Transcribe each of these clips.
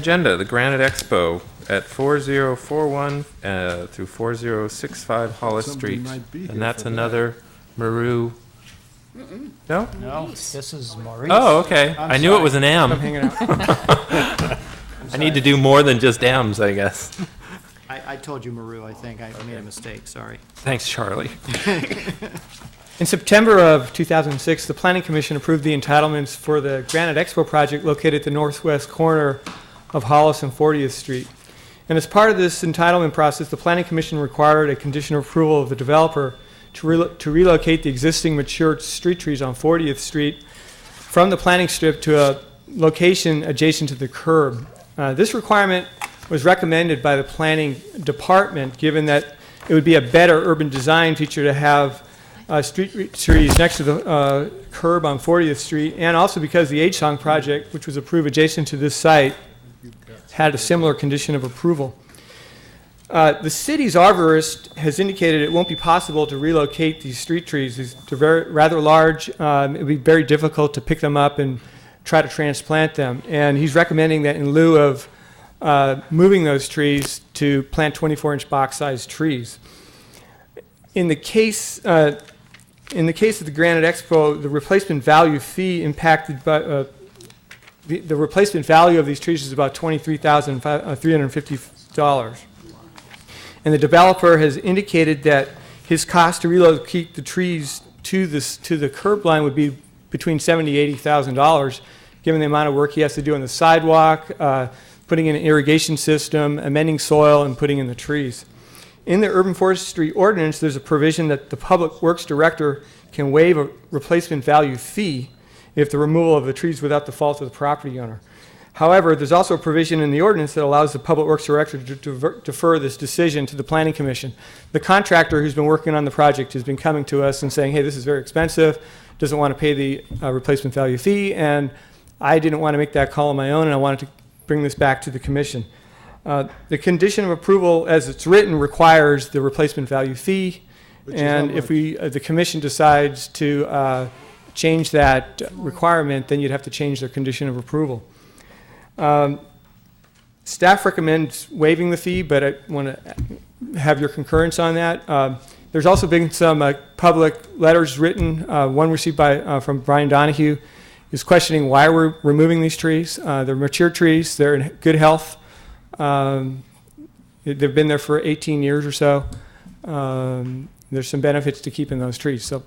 Agenda, the Granite Expo at 4041 through 4065 Hollis Street. And that's another Maru. No? No, this is Maurice. Oh, okay. I knew it was an M. I'm hanging out. I need to do more than just M's, I guess. I told you Maru, I think. I made a mistake, sorry. Thanks, Charlie. In September of 2006, the Planning Commission approved the entitlements for the Granite Expo project located at the northwest corner of Hollis and 40th Street. And as part of this entitlement process, the Planning Commission required a conditional approval of the developer to relocate the existing mature street trees on 40th Street from the planting strip to a location adjacent to the curb. This requirement was recommended by the planning department, given that it would be a better urban design feature to have street trees next to the curb on 40th Street, and also because the H-Song project, which was approved adjacent to this site, had a similar condition of approval. The city's arborist has indicated it won't be possible to relocate these street trees. They're rather large. It would be very difficult to pick them up and try to transplant them. And he's recommending that in lieu of moving those trees to plant 24-inch box-sized trees. In the case of the Granite Expo, the replacement value fee impacted by the replacement value of these trees is about $23,350. And the developer has indicated that his cost to relocate the trees to the curb line would be between $70,000 and $80,000, given the amount of work he has to do on the sidewalk, putting in an irrigation system, amending soil, and putting in the trees. In the Urban Forestry Ordinance, there's a provision that the Public Works Director can waive a replacement value fee if the removal of the trees without the fault of the property owner. However, there's also a provision in the ordinance that allows the Public Works Director to defer this decision to the Planning Commission. The contractor who's been working on the project has been coming to us and saying, hey, this is very expensive, doesn't want to pay the replacement value fee, and I didn't want to make that call on my own, and I wanted to bring this back to the Commission. The condition of approval, as it's written, requires the replacement value fee, and if the Commission decides to change that requirement, then you'd have to change their condition of approval. Staff recommends waiving the fee, but I want to have your concurrence on that. There's also been some public letters written, one received from Brian Donahue, is questioning why we're removing these trees. They're mature trees, they're in good health. They've been there for 18 years or so. There's some benefits to keeping those trees. So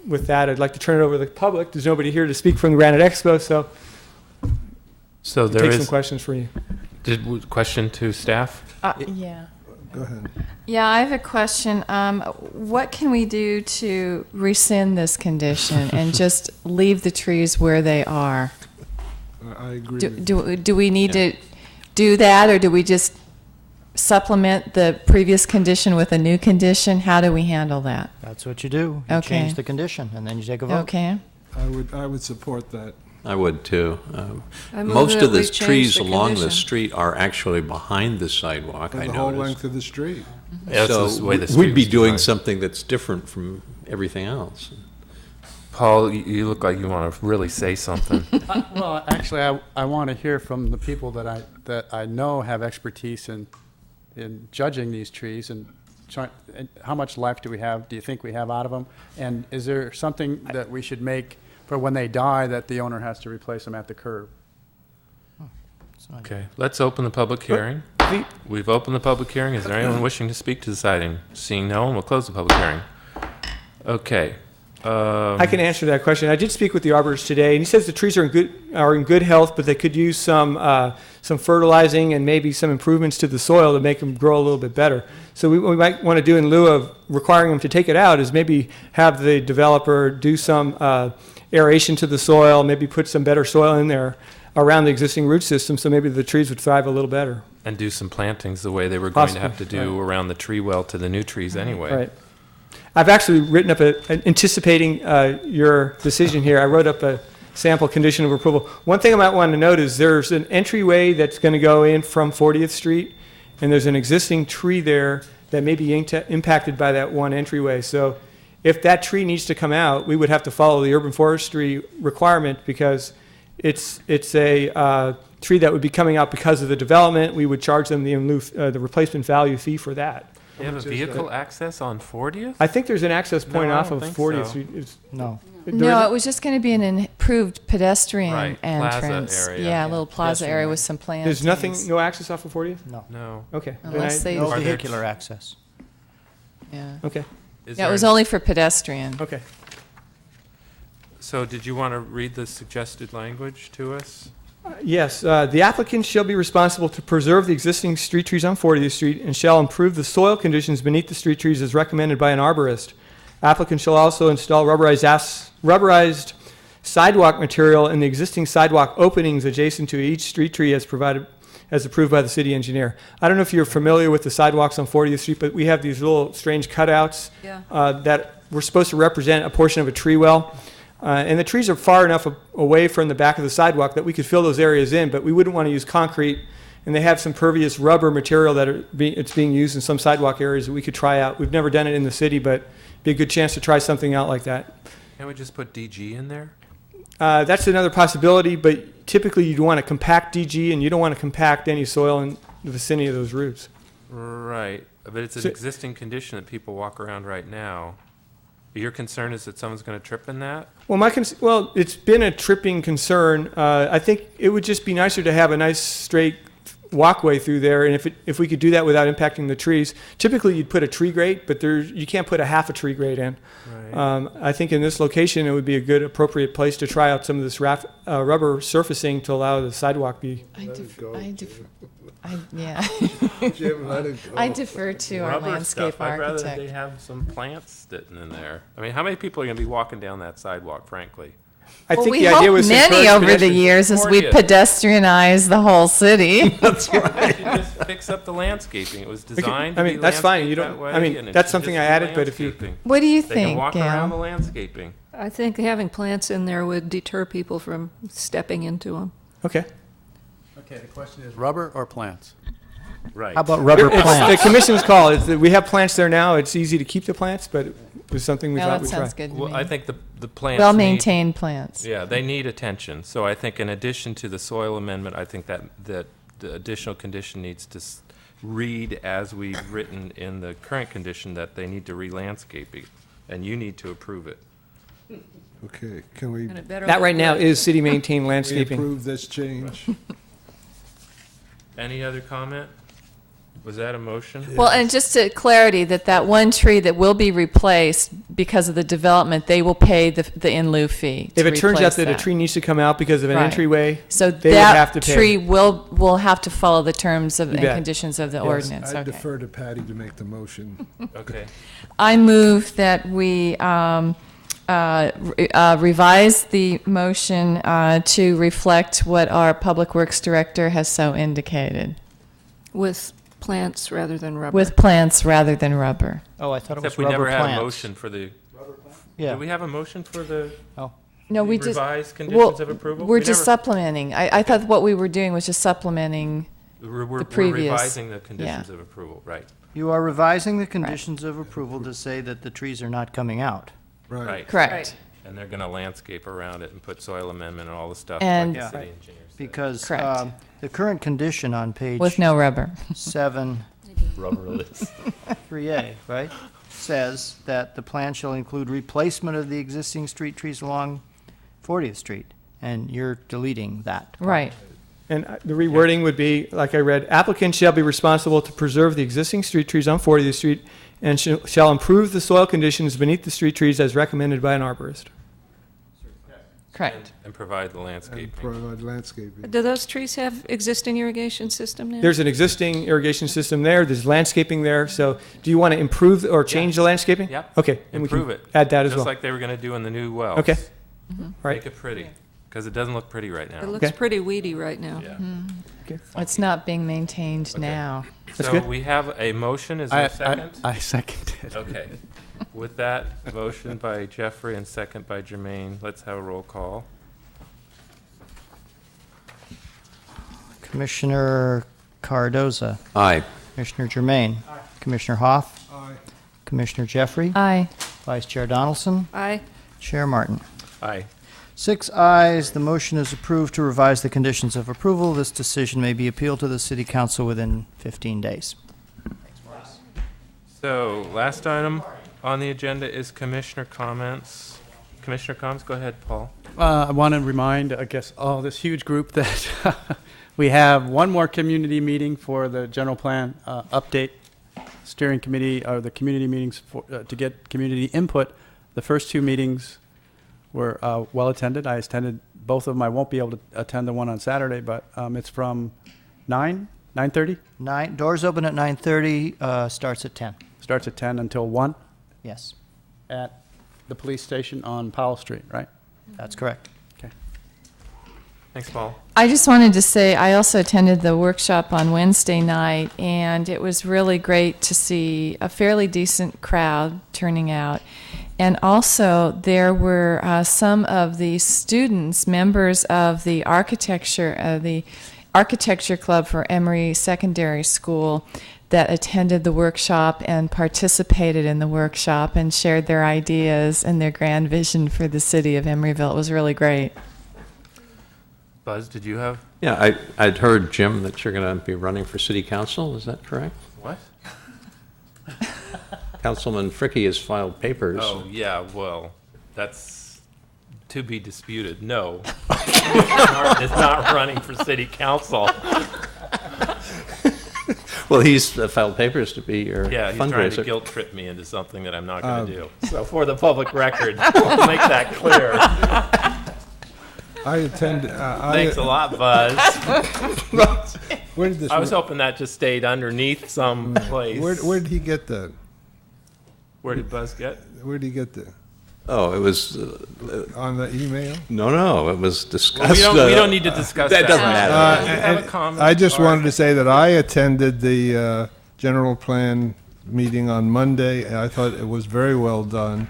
with that, I'd like to turn it over to the public. There's nobody here to speak from the Granite Expo, so there take is some questions for you. Question to staff? Yeah. Go ahead. Yeah, I have a question. What can we do to rescind this condition and just leave the trees where they are? I agree. Do we need to do that, or do we just supplement the previous condition with a new condition? How do we handle that? That's what you do. You Okay. change the condition, and then you take a vote. Okay. I would support that. I would too. I move Most that of the we change trees the along condition. the street are actually behind the sidewalk, I The whole noticed. length of the street. Yeah, So that's the way the street we'd be was doing designed. something that's different from everything else. Paul, you look like you want to really say something. Well, actually, I want to hear from the people that I know have expertise in judging these trees and how much life do you think we have out of them? And is there something that we should make for when they die that the owner has to replace them at the curb? Okay, let's open the public hearing. We've opened the public hearing. Is there anyone wishing to speak to this item? Seeing no one, we'll close the public hearing. Okay. I can answer that question. I did speak with the arborist today, and he says the trees are in good health, but they could use some fertilizing and maybe some improvements to the soil to make them grow a little bit better. So what we might want to do in lieu of requiring them to take it out is maybe have the developer do some aeration to the soil, maybe put some better soil in there around the existing root system, so maybe the trees would thrive a little better. And do some plantings the way they were going to have to Possibly, do around the tree well to the new trees anyway. Right. I've actually written up anticipating your decision here. I wrote up a sample condition of approval. One thing I might want to note is there's an entryway that's going to go in from 40th Street, and there's an existing tree there that may be impacted by that one entryway. So if that tree needs to come out, we would have to follow the urban forestry requirement because it's a tree that would be coming out because of the development, we would charge them the replacement value fee for that. They have a vehicle access on 40th? I think there's an access point No, I off don't of think 40th so. Street. No. No, it was just going to be an improved pedestrian Right, plaza entrance. area. Yeah, a little plaza Pedestrian area area. with some plants. There's nothing, no access off of 40th? No. No. Okay. then Unless I- they- No Are there- vehicular access. Yeah. Okay, Is Yeah, it there was an- only for pedestrian. okay. So did you want to read the suggested language to us? Yes, the applicant shall be responsible to preserve the existing street trees on 40th Street and shall improve the soil conditions beneath the street trees as recommended by an arborist. Applicant shall also install rubberized sidewalk material in the existing sidewalk openings adjacent to each street tree as approved by the city engineer. I don't know if you're familiar with the sidewalks on 40th Street, but we have these little strange cutouts that were supposed to represent a portion of a tree well. And the trees are far enough away from the back of the sidewalk that we could fill those areas in, but we wouldn't want to use concrete. And they have some pervious rubber material that it's being used in some sidewalk areas that we could try out. We've never done it in the city, but it'd be a good chance to try something out like that. Can't we just put DG in there? That's another possibility, but typically you'd want to compact DG, and you don't want to compact any soil in the vicinity of those roots. Right, but it's an So- existing condition that people walk around right now. Your concern is that someone's going to trip in that? Well, it's been a tripping concern. I think it would just be nicer to have a nice straight walkway through there, and if we could do that without impacting the trees. Typically, you'd put a tree grate, but you can't put a half a tree grate in. Right. I think in this location, it would be a good, appropriate place to try out some of this rubber surfacing to allow the sidewalk be. Yeah. Jim, let it go. I defer to our Rubber landscape stuff. I'd rather they architect. have some plants sitting in there. I mean, how many people are going to be walking down that sidewalk, frankly? I Well, think we the idea hope was to many encourage over the pedestrians. years as we 40th. pedestrianize the whole city. That's right. You just fix up the landscaping. It was We could- designed I to mean, be that's fine. You landscaped don't. that I way, mean, and it that's should something just I be added. But if you, landscaping. What do you They can think, walk around the Gail? landscaping. I think having plants in there would deter people from stepping into them. okay. Okay, the question is rubber or plants? Right. How about rubber It's the plants? commission's call. It's that we have plants there now. It's easy to keep the plants, but it was something we No, thought that we'd try. sounds good to Well, I me. think the plants need- Well-maintained plants. Yeah, they need attention. So I think in addition to the soil amendment, I think that the additional condition needs to read as we've written in the current condition that they need to re-landscape it, and you need to approve it. Okay, can we And it better That look right now good. is city maintained we landscaping. approve this change? Any other comment? Was that a motion? Well, and just to clarity, that one tree that will be replaced because of the development, they will pay the in lieu fee. If to it turns out replace that a tree needs to come out because of an Right. entryway, So they would have to that pay. tree will have to follow the terms of You and bet. conditions of the Yes. ordinance. I Okay. defer to Patty to make the motion. Okay. I move that we revise the motion to reflect what our Public Works Director has so indicated, With plants rather than rubber. with plants rather than rubber. Oh, I thought it was Except we rubber never had a plants. motion for the, Yeah. do we have a motion for the No, we just, revised well, conditions of approval? we're We just never- supplementing. I thought what we were doing was just supplementing. We're previous- revising the conditions of approval, right, You are revising the conditions of approval to say that the trees are not coming out. Right. right. Correct. And they're going to landscape around it and put soil amendment and all the stuff like And- the Yeah. city engineers said. Because Correct. the current condition on page With no rubber. 'Rubberless. 3A, right, says that the plan shall include replacement of the existing street trees along 40th Street, and you're deleting that. part. Right. And the rewording would be, like I read, applicant shall be responsible to preserve the existing street trees on 40th Street and shall improve the soil conditions beneath the street trees as recommended by an arborist. Correct. And provide the And landscaping. provide landscaping. Do those trees have existing irrigation system now? There's an existing irrigation system there, there's landscaping there, so do you want to improve or change the landscaping? Yep. Okay. and we can Improve it. Add that as Just well. like they were going to do in the new wells. Okay. Right. Make it pretty, because it doesn't look pretty right It now. looks Okay. pretty weedy right now. Yeah. It's not being maintained Okay. now. That's So good. we have a motion, is there a second? I second it. Okay. With that, motion by Jeffrey and second by Jermaine, let's have a roll call. Commissioner Cardoza, Aye. Commissioner Germain, Commissioner Hoff, Aye. Commissioner Jeffrey, Aye. Vice Chair Donaldson, Aye. Chair Martin. Aye. 6 ayes, the motion is approved to revise the conditions of approval. This decision may be appealed to the city council within 15 days. So, last item on the agenda is commissioner comments. Commissioner comments, go ahead, Paul. I want to remind, I guess, this huge group that we have one more community meeting for the general plan update steering committee, or the community meetings to get community input. The first 2 meetings were well attended. I attended both of them. I won't be able to attend the one on Saturday, but it's from 9:30? Doors open at 9:30, starts at 10. Starts at 10 until 1 Yes, at the police station on Powell Street, right? that's correct. Okay. Thanks, Paul. I just wanted to say, I also attended the workshop on Wednesday night, and it was really great to see a fairly decent crowd turning out. And also, there were some of the students, members of the architecture club for Emory Secondary School, that attended the workshop and participated in the workshop and shared their ideas and their grand vision for the city of Emeryville. It was really great. Buzz, did you have? Yeah, I'd heard, Jim, that you're going to be running for city council. Is that correct? What? Councilman Fricke has filed papers. Oh, yeah, well, that's to be disputed. No. Martin is not running for city council. Well, he's filed papers to be your Yeah, he's trying to fundraiser. guilt trip me into something that I'm not going to do. So for the public record, we'll make that clear. I attend, Thanks a lot, Buzz. where did this, I was hoping that just stayed underneath some place. where did he get that? Where did Buzz get? Where did he get that? Oh, it was, On the email? no, it was discussed. Well, we don't need to discuss that. That doesn't matter. You have a comment? I just Or- wanted to say that I attended the general plan meeting on Monday, and I thought it was very well done.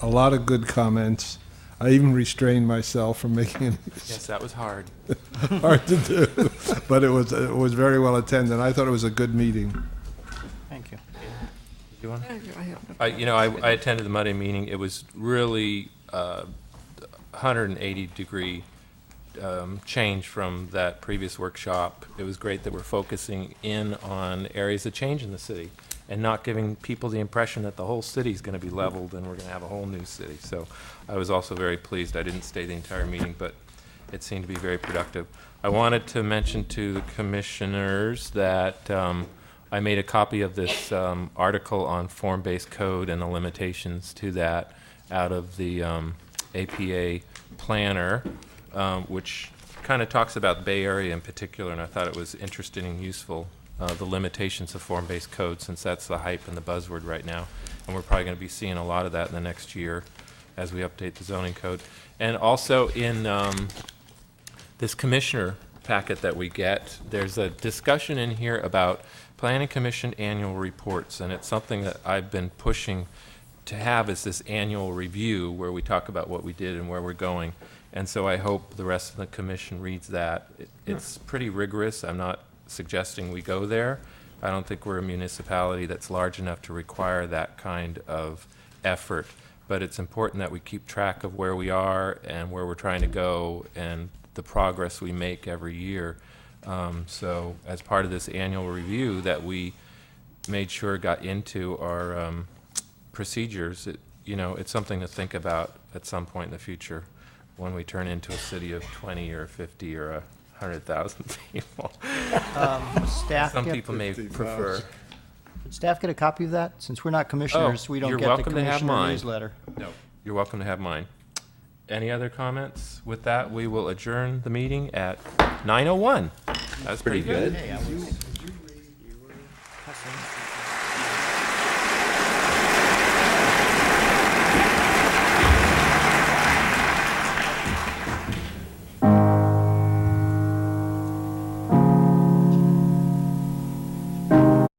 A lot of good comments. I even restrained myself from making it Yes, that was hard. hard to do, but it was very well attended. I thought it was a good meeting. Thank you. You want? I attended the Monday meeting. It was really 180-degree change from that previous workshop. It was great that we're focusing in on areas of change in the city and not giving people the impression that the whole city is going to be leveled and we're going to have a whole new city. So I was also very pleased. I didn't stay the entire meeting, but it seemed to be very productive. I wanted to mention to the commissioners that I made a copy of this article on form-based code and the limitations to that out of the APA planner, which kind of talks about the Bay Area in particular, and I thought it was interesting and useful, the limitations of form-based code, since that's the hype and the buzzword right now. And we're probably going to be seeing a lot of that in the next year as we update the zoning code. And also in this commissioner packet that we get, there's a discussion in here about Planning Commission annual reports, and it's something that I've been pushing to have, is this annual review where we talk about what we did and where we're going. And so I hope the rest of the commission reads that. It's pretty rigorous. I'm not suggesting we go there. I don't think we're a municipality that's large enough to require that kind of effort, but it's important that we keep track of where we are and where we're trying to go and the progress we make every year. So as part of this annual review that we made sure got into our procedures, it's something to think about at some point in the future when we turn into a city of 20 or 50 or 100,000 people. Staff Some get- people may prefer. Did staff get a copy of that? Since we're not commissioners, we don't you're get the welcome to have commissioner mine. newsletter. No, you're welcome to have mine. Any other comments? With that, we will adjourn the meeting at 9:01. That's pretty good.